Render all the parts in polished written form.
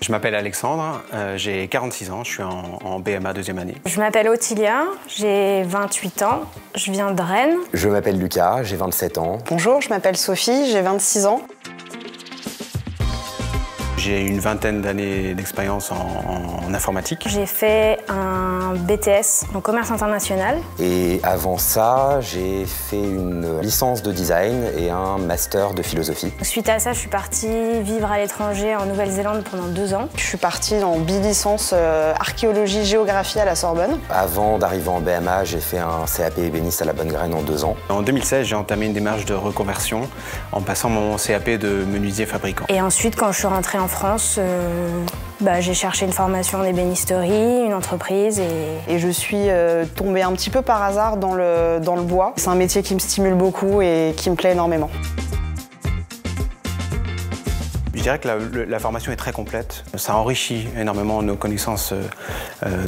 Je m'appelle Alexandre, j'ai 46 ans, je suis en BMA deuxième année. Je m'appelle Ottilia, j'ai 28 ans, je viens de Rennes. Je m'appelle Lucas, j'ai 27 ans. Bonjour, je m'appelle Sophie, j'ai 26 ans. J'ai une vingtaine d'années d'expérience en informatique. J'ai fait un BTS en commerce international. Et avant ça, j'ai fait une licence de design et un master de philosophie. Suite à ça, je suis partie vivre à l'étranger en Nouvelle-Zélande pendant 2 ans. Je suis partie en bi-licence archéologie-géographie à la Sorbonne. Avant d'arriver en BMA, j'ai fait un CAP ébéniste à la Bonne Graine en 2 ans. En 2016, j'ai entamé une démarche de reconversion en passant mon CAP de menuisier fabricant. Et ensuite, quand je suis rentrée en France, j'ai cherché une formation en ébénisterie, une entreprise et je suis tombée un petit peu par hasard dans le bois. C'est un métier qui me stimule beaucoup et qui me plaît énormément. Je dirais que la formation est très complète. Ça enrichit énormément nos connaissances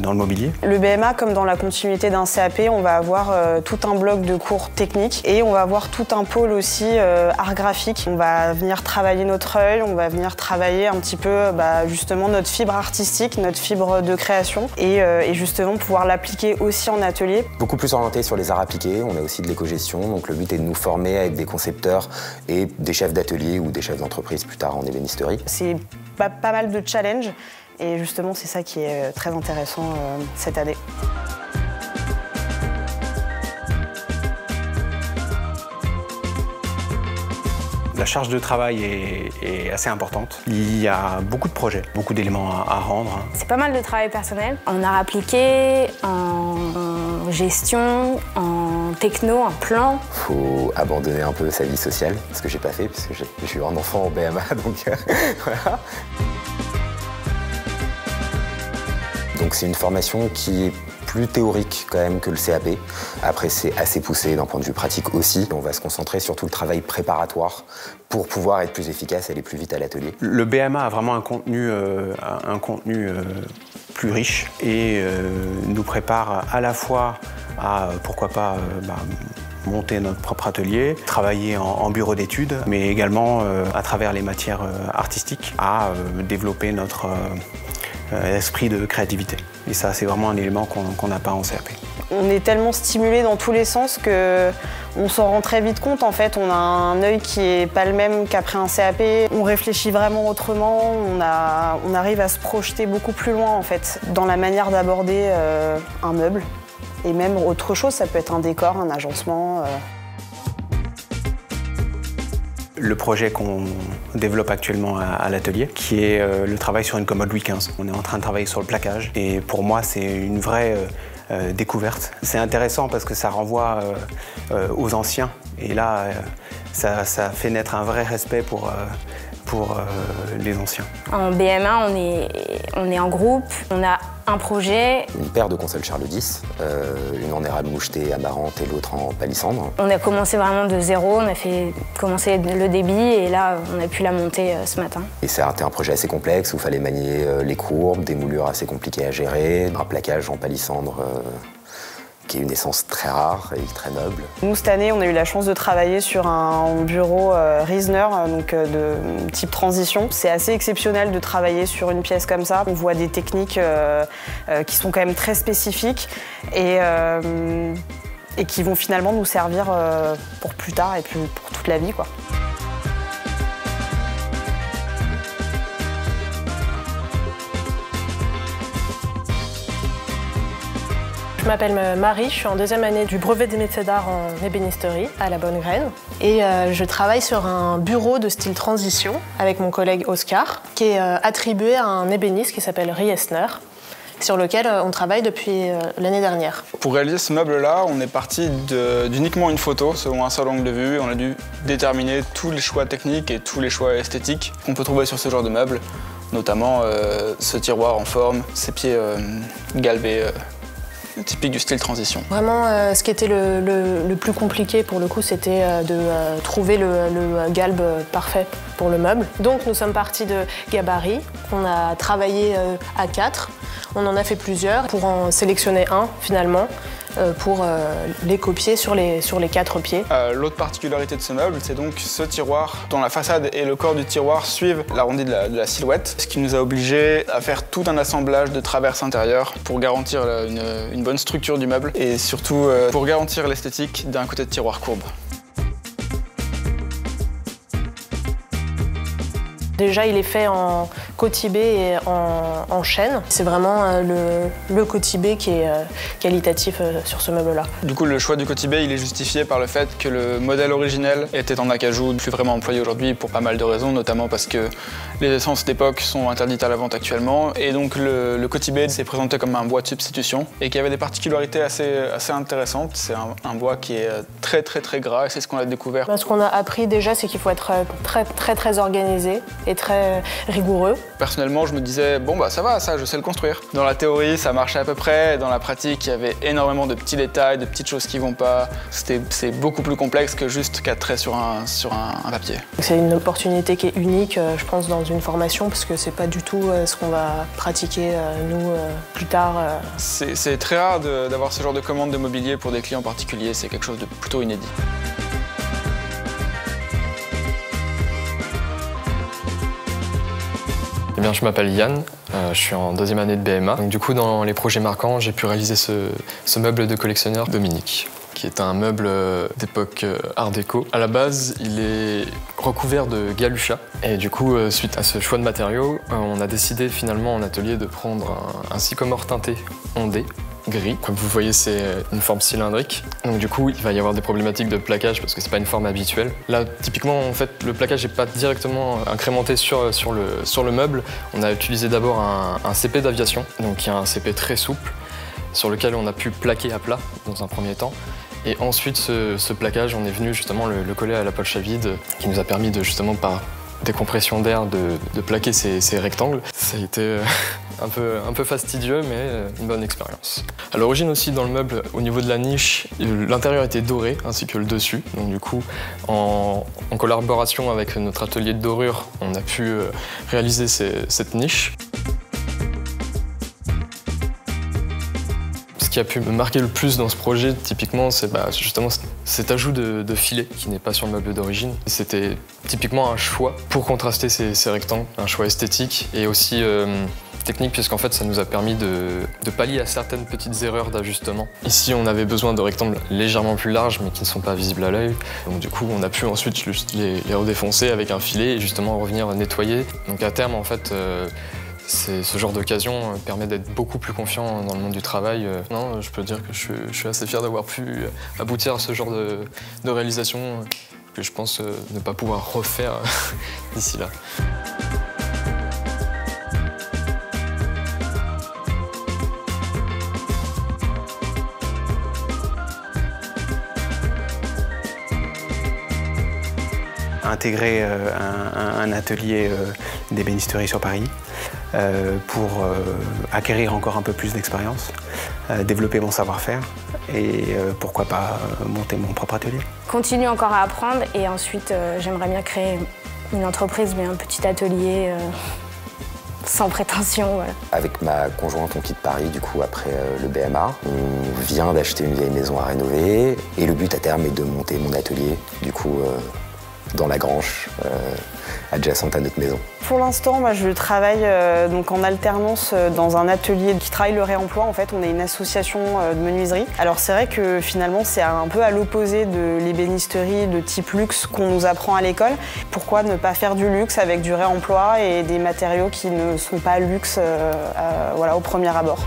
dans le mobilier. Le BMA, comme dans la continuité d'un CAP, on va avoir tout un bloc de cours techniques et on va avoir tout un pôle aussi art graphique. On va venir travailler notre œil, on va venir travailler un petit peu justement notre fibre artistique, notre fibre de création et justement pouvoir l'appliquer aussi en atelier. Beaucoup plus orienté sur les arts appliqués, on a aussi de l'éco-gestion, donc le but est de nous former à être des concepteurs et des chefs d'atelier ou des chefs d'entreprise plus tard en ébénisterie. C'est pas mal de challenges et justement c'est ça qui est très intéressant cette année. La charge de travail est assez importante. Il y a beaucoup de projets, beaucoup d'éléments à rendre. C'est pas mal de travail personnel, en art appliqué, en gestion, en techno, en plan. Faut abandonner un peu sa vie sociale, ce que j'ai pas fait puisque j'ai eu un enfant en BMA, donc voilà. Donc c'est une formation qui est plus théorique quand même que le CAP. Après, c'est assez poussé d'un point de vue pratique aussi. On va se concentrer sur tout le travail préparatoire pour pouvoir être plus efficace et aller plus vite à l'atelier. Le BMA a vraiment un contenu plus riche et nous prépare à la fois à, pourquoi pas, monter notre propre atelier, travailler en bureau d'études, mais également à travers les matières artistiques, à développer notre esprit de créativité. Et ça, c'est vraiment un élément qu'on n'a pas en CAP. On est tellement stimulé dans tous les sens qu'on s'en rend très vite compte. En fait, on a un œil qui n'est pas le même qu'après un CAP. On réfléchit vraiment autrement, on arrive à se projeter beaucoup plus loin en fait, dans la manière d'aborder un meuble. Et même autre chose, ça peut être un décor, un agencement. Le projet qu'on développe actuellement à l'atelier, qui est le travail sur une commode Louis XV. On est en train de travailler sur le plaquage et pour moi c'est une vraie découverte. C'est intéressant parce que ça renvoie aux anciens et là ça fait naître un vrai respect pour les anciens. En BMA, on est en groupe, on a un projet. Une paire de consoles Charles X, une en érable mouchetée amarante et l'autre en palissandre. On a commencé vraiment de zéro, on a fait commencer le débit et là on a pu la monter ce matin. Et ça a été un projet assez complexe où il fallait manier les courbes, des moulures assez compliquées à gérer, un plaquage en palissandre qui est une essence très rare et très noble. Nous, cette année, on a eu la chance de travailler sur un bureau Riesner, donc de type transition. C'est assez exceptionnel de travailler sur une pièce comme ça. On voit des techniques qui sont quand même très spécifiques et qui vont finalement nous servir pour plus tard et pour toute la vie, quoi. Je m'appelle Marie, je suis en 2e année du brevet des métiers d'art en ébénisterie à la Bonne Graine. Et je travaille sur un bureau de style transition avec mon collègue Oscar, qui est attribué à un ébéniste qui s'appelle Riesner, sur lequel on travaille depuis l'année dernière. Pour réaliser ce meuble-là, on est parti d'uniquement une photo, selon un seul angle de vue. On a dû déterminer tous les choix techniques et tous les choix esthétiques qu'on peut trouver sur ce genre de meuble, notamment ce tiroir en forme, ces pieds galbés, typique du style transition. Vraiment, ce qui était le plus compliqué pour le coup, c'était de trouver le galbe parfait pour le meuble. Donc nous sommes partis de gabarits, qu'on a travaillé à 4. On en a fait plusieurs pour en sélectionner un finalement. pour les copier sur les 4 pieds. L'autre particularité de ce meuble, c'est donc ce tiroir dont la façade et le corps du tiroir suivent l'arrondi de la silhouette, ce qui nous a obligés à faire tout un assemblage de traverses intérieures pour garantir une bonne structure du meuble et surtout pour garantir l'esthétique d'un côté de tiroir courbe. Déjà, il est fait en cotibé et en chêne. C'est vraiment le cotibé qui est qualitatif sur ce meuble-là. Du coup, le choix du cotibé, il est justifié par le fait que le modèle originel était en acajou, plus vraiment employé aujourd'hui pour pas mal de raisons, notamment parce que les essences d'époque sont interdites à la vente actuellement. Et donc, le cotibé s'est présenté comme un bois de substitution et qui avait des particularités assez intéressantes. C'est un bois qui est très gras et c'est ce qu'on a découvert. Ce qu'on a appris déjà, c'est qu'il faut être très organisé et très rigoureux. Personnellement, je me disais, bon bah ça va, ça, je sais le construire. Dans la théorie, ça marchait à peu près. Dans la pratique, il y avait énormément de petits détails, de petites choses qui vont pas. C'est beaucoup plus complexe que juste 4 traits sur un papier. C'est une opportunité qui est unique, je pense, dans une formation, parce que c'est pas du tout ce qu'on va pratiquer, nous, plus tard. C'est très rare d'avoir ce genre de commande de mobilier pour des clients particuliers. C'est quelque chose de plutôt inédit. Eh bien, je m'appelle Yann, je suis en 2e année de BMA. Donc, du coup, dans les projets marquants, j'ai pu réaliser ce meuble de collectionneur Dominique, qui est un meuble d'époque art déco. À la base, il est recouvert de galucha. Et du coup, suite à ce choix de matériaux, on a décidé finalement en atelier de prendre un sycomore teinté ondé, gris. Comme vous voyez, c'est une forme cylindrique. Donc du coup, il va y avoir des problématiques de plaquage parce que c'est pas une forme habituelle. Là, typiquement, en fait, le plaquage n'est pas directement incrémenté sur le meuble. On a utilisé d'abord un CP d'aviation, donc qui est un CP très souple, sur lequel on a pu plaquer à plat dans un premier temps. Et ensuite, ce plaquage, on est venu justement le coller à la poche à vide, qui nous a permis de justement par décompression d'air de plaquer ces rectangles. Ça a été un peu fastidieux, mais une bonne expérience. À l'origine aussi, dans le meuble, au niveau de la niche, l'intérieur était doré, ainsi que le dessus. Donc du coup, en collaboration avec notre atelier de dorure, on a pu réaliser cette niche. Ce qui a pu me marquer le plus dans ce projet, typiquement, c'est justement cet ajout de filet qui n'est pas sur le meuble d'origine. C'était typiquement un choix pour contraster ces rectangles, un choix esthétique et aussi technique, puisqu'en fait ça nous a permis de pallier à certaines petites erreurs d'ajustement. Ici, on avait besoin de rectangles légèrement plus larges mais qui ne sont pas visibles à l'œil. Donc du coup, on a pu ensuite juste les redéfoncer avec un filet et justement revenir nettoyer. Donc à terme, en fait, ce genre d'occasion permet d'être beaucoup plus confiant dans le monde du travail. Non, je peux dire que je suis assez fier d'avoir pu aboutir à ce genre de réalisation que je pense ne pas pouvoir refaire d'ici là. Intégrer un atelier d'ébénisterie sur Paris pour acquérir encore un peu plus d'expérience, développer mon savoir-faire et pourquoi pas monter mon propre atelier. Continue encore à apprendre et ensuite j'aimerais bien créer une entreprise, mais un petit atelier sans prétention. Voilà. Avec ma conjointe, on quitte Paris du coup après le BMA. On vient d'acheter une vieille maison à rénover et le but à terme est de monter mon atelier du coup dans la grange adjacente à notre maison. Pour l'instant, je travaille donc en alternance dans un atelier qui travaille le réemploi. En fait, on est une association de menuiserie. Alors c'est vrai que finalement, c'est un peu à l'opposé de l'ébénisterie de type luxe qu'on nous apprend à l'école. Pourquoi ne pas faire du luxe avec du réemploi et des matériaux qui ne sont pas luxe voilà, au premier abord.